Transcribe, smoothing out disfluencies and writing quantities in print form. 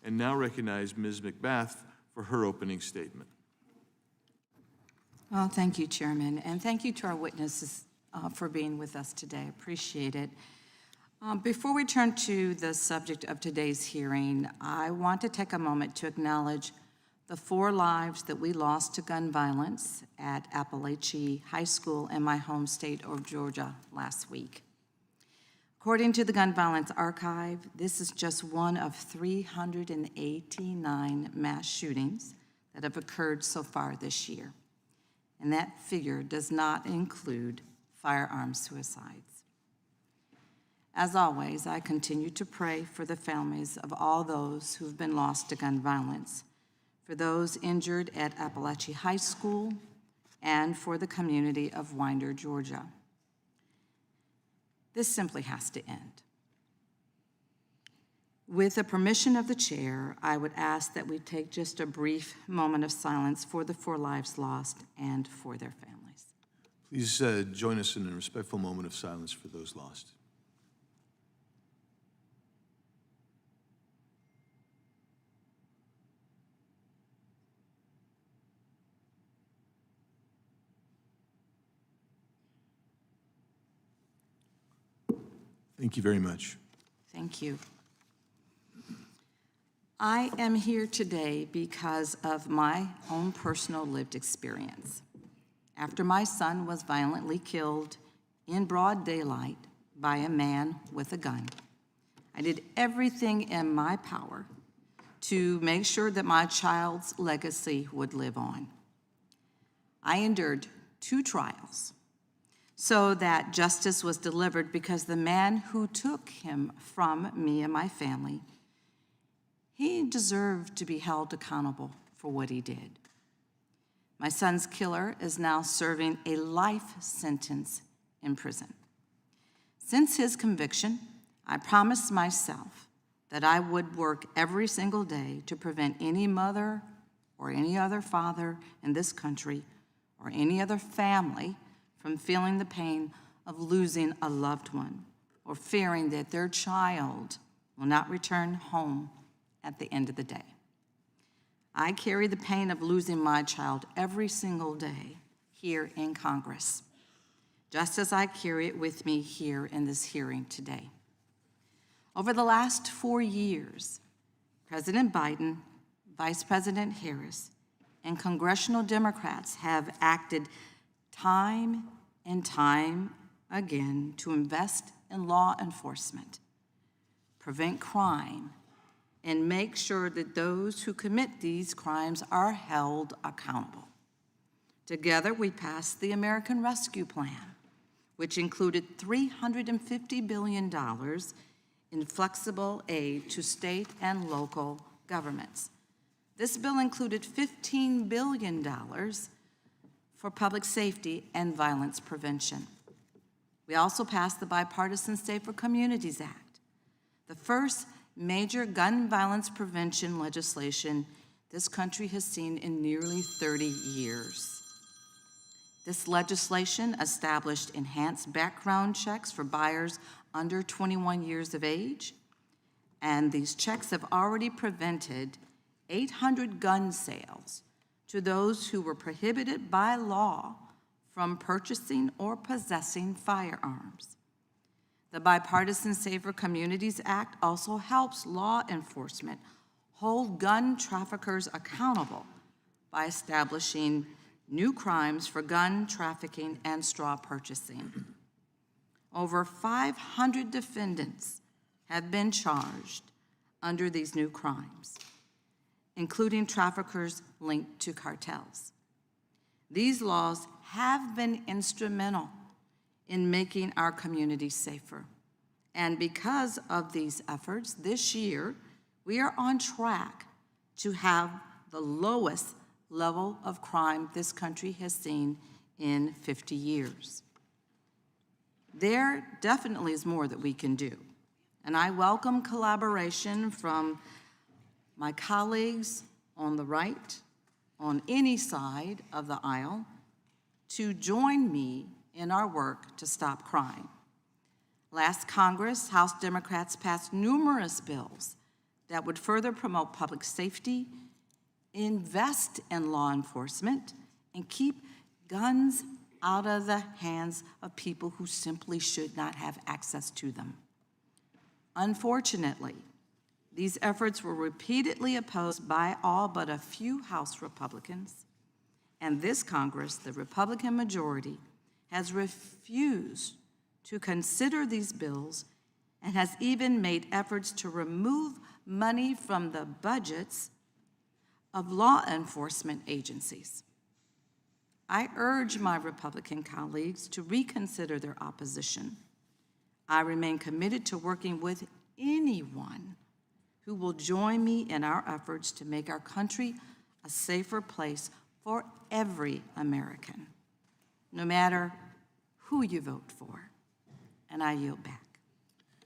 and now recognize Ms. McBath for her opening statement. Well, thank you, Chairman, and thank you to our witnesses for being with us today. Appreciate it. Before we turn to the subject of today's hearing, I want to take a moment to acknowledge the 4 lives that we lost to gun violence at Appalachia High School in my home state of Georgia last week. According to the Gun Violence Archive, this is just one of 389 mass shootings that have occurred so far this year. And that figure does not include firearm suicides. As always, I continue to pray for the families of all those who've been lost to gun violence, for those injured at Appalachia High School, and for the community of Winder, Georgia. This simply has to end. With the permission of the chair, I would ask that we take just a brief moment of silence for the 4 lives lost and for their families. Please join us in a respectful moment of silence for those lost. Thank you very much. Thank you. I am here today because of my own personal lived experience. After my son was violently killed in broad daylight by a man with a gun, I did everything in my power to make sure that my child's legacy would live on. I endured 2 trials so that justice was delivered, because the man who took him from me and my family, he deserved to be held accountable for what he did. My son's killer is now serving a life sentence in prison. Since his conviction, I promised myself that I would work every single day to prevent any mother or any other father in this country or any other family from feeling the pain of losing a loved one or fearing that their child will not return home at the end of the day. I carry the pain of losing my child every single day here in Congress, just as I carry it with me here in this hearing today. Over the last 4 years, President Biden, Vice President Harris, and congressional Democrats have acted time and time again to invest in law enforcement, prevent crime, and make sure that those who commit these crimes are held accountable. Together, we passed the American Rescue Plan, which included $350 billion in flexible aid to state and local governments. This bill included $15 billion for public safety and violence prevention. We also passed the Bipartisan Safer Communities Act, the first major gun violence prevention legislation this country has seen in nearly 30 years. This legislation established enhanced background checks for buyers under 21 years of age, and these checks have already prevented 800 gun sales to those who were prohibited by law from purchasing or possessing firearms. The Bipartisan Safer Communities Act also helps law enforcement hold gun traffickers accountable by establishing new crimes for gun trafficking and straw purchasing. Over 500 defendants have been charged under these new crimes, including traffickers linked to cartels. These laws have been instrumental in making our communities safer. And because of these efforts, this year, we are on track to have the lowest level of crime this country has seen in 50 years. There definitely is more that we can do, and I welcome collaboration from my colleagues on the right, on any side of the aisle, to join me in our work to stop crime. Last Congress, House Democrats passed numerous bills that would further promote public safety, invest in law enforcement, and keep guns out of the hands of people who simply should not have access to them. Unfortunately, these efforts were repeatedly opposed by all but a few House Republicans, and this Congress, the Republican majority, has refused to consider these bills and has even made efforts to remove money from the budgets of law enforcement agencies. I urge my Republican colleagues to reconsider their opposition. I remain committed to working with anyone who will join me in our efforts to make our country a safer place for every American, no matter who you vote for. And I yield back.